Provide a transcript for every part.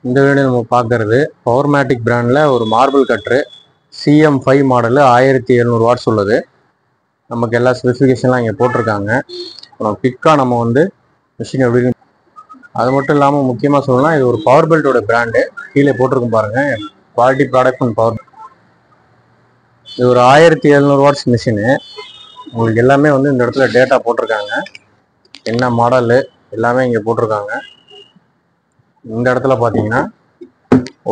இந்த வீடியோ நம்ம பார்க்கறது பவர்மேட்டிக் பிராண்டில் ஒரு marble cutter CM5 model 1700 watts உள்ளது. நமக்கு எல்லா ஸ்பெசிஃபிகேஷன்லாம் இங்கே போட்டிருக்காங்க. அப்புறம் குயிக்காக நம்ம வந்து மிஷின் எப்படி அது மட்டும் இல்லாமல் முக்கியமாக சொல்லலாம், இது ஒரு பவர் பெல்ட்டோட பிராண்டு. கீழே போட்டிருக்கும் பாருங்கள், குவாலிட்டி ப்ராடக்ட் அண்ட் பவர். இது ஒரு 1700 வாட்ஸ் மிஷினு. உங்களுக்கு எல்லாமே வந்து இந்த இடத்துல டேட்டா போட்டிருக்காங்க, என்ன மாடலு எல்லாமே இங்கே போட்டிருக்காங்க. இந்த இடத்துல பார்த்தீங்கன்னா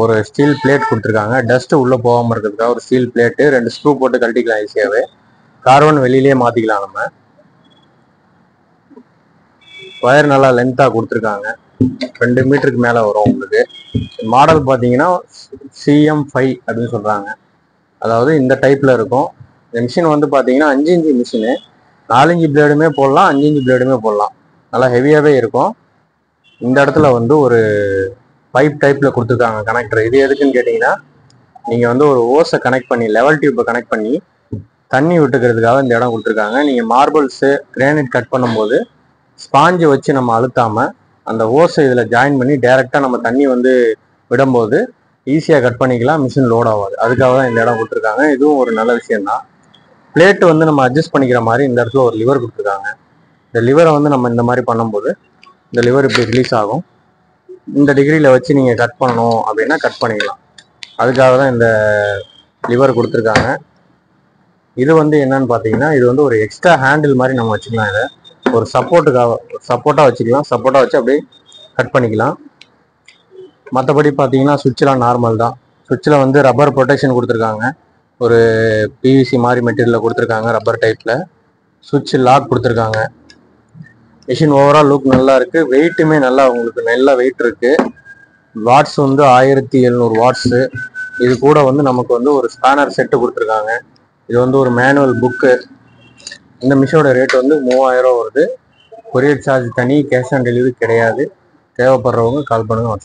ஒரு ஸ்டீல் பிளேட் கொடுத்துருக்காங்க, டஸ்ட்டு உள்ளே போகாமல் இருக்கிறதுக்காக ஒரு ஸ்டீல் பிளேட்டு, 2 ஸ்க்ரூ போட்டு கழட்டிக்கலாம் ஈஸியாகவே. கார்பன் வெளியிலேயே மாற்றிக்கலாம். நம்ம ஒயர் நல்லா லென்த்தாக கொடுத்துருக்காங்க, 2 மீட்டருக்கு மேலே வரும் உங்களுக்கு. மாடல் பார்த்தீங்கன்னா CM5 அப்படின்னு சொல்கிறாங்க. அதாவது இந்த டைப்பில் இருக்கும். இந்த மிஷின் வந்து பார்த்தீங்கன்னா 5 இன்ச்சு மிஷினு. 4 இன்ச்சு பிளேடுமே போடலாம், 5 இன்ச்சு பிளேடுமே போடலாம். நல்லா ஹெவியாகவே இருக்கும். இந்த இடத்துல வந்து ஒரு பைப் டைப்பில் கொடுத்துருக்காங்க கனெக்டர். இது எதுக்குன்னு கேட்டிங்கன்னா, நீங்கள் வந்து ஒரு ஓஸை கனெக்ட் பண்ணி, லெவல் டியூப்பை கனெக்ட் பண்ணி தண்ணி விட்டுக்கிறதுக்காக இந்த இடம் கொடுத்துருக்காங்க. நீங்கள் மார்பிள்ஸு கிரானைட் கட் பண்ணும்போது ஸ்பாஞ்சை வச்சு நம்ம அழுத்தாமல் அந்த ஓஸை இதில் ஜாயின் பண்ணி டைரெக்டாக நம்ம தண்ணி வந்து விடும்போது ஈஸியாக கட் பண்ணிக்கலாம், மிஷின் லோட் ஆகாது. அதுக்காக தான் இந்த இடம் கொடுத்துருக்காங்க. இதுவும் ஒரு நல்ல விஷயம்தான். பிளேட்டு வந்து நம்ம அட்ஜஸ்ட் பண்ணிக்கிற மாதிரி இந்த இடத்துல ஒரு லிவர் கொடுத்துருக்காங்க. இந்த லிவரை வந்து நம்ம இந்த மாதிரி பண்ணும்போது இந்த லிவர் இப்படி ரிலீஸ் ஆகும். இந்த டிகிரியில் வச்சு நீங்கள் கட் பண்ணணும் அப்படின்னா கட் பண்ணிக்கலாம். அதுக்காக தான் இந்த லிவர் கொடுத்துருக்காங்க. இது வந்து என்னன்னு பார்த்தீங்கன்னா, இது வந்து ஒரு எக்ஸ்ட்ரா ஹேண்டில் மாதிரி நம்ம வச்சுக்கலாம். இதை ஒரு சப்போர்ட்டாக வச்சுக்கலாம். சப்போர்ட்டாக வச்சு அப்படியே கட் பண்ணிக்கலாம். மற்றபடி பார்த்தீங்கன்னா சுவிட்செலாம் நார்மல் தான். சுவிட்சில் வந்து ரப்பர் ப்ரொடெக்ஷன் கொடுத்துருக்காங்க. ஒரு PVC மாதிரி மெட்டீரியலில் கொடுத்துருக்காங்க, ரப்பர் டைப்பில். சுவிட்ச் லாக் கொடுத்துருக்காங்க. மிஷின் ஓவரால் லுக் நல்லா இருக்குது. வெயிட்டுமே நல்லா உங்களுக்கு நல்ல வெயிட் இருக்குது. வாட்ஸ் வந்து 1700 வாட்ஸு. இது கூட வந்து நமக்கு வந்து ஒரு ஸ்பேனர் செட்டு கொடுத்துருக்காங்க. இது வந்து ஒரு மேனுவல் புக்கு. இந்த மிஷினோட ரேட் வந்து 3000 வருது. கொரியர் சார்ஜ் தனி, கேஷ் ஆன் டெலிவரி கிடையாது. தேவைப்படுறவங்க கால் பண்ணுங்க.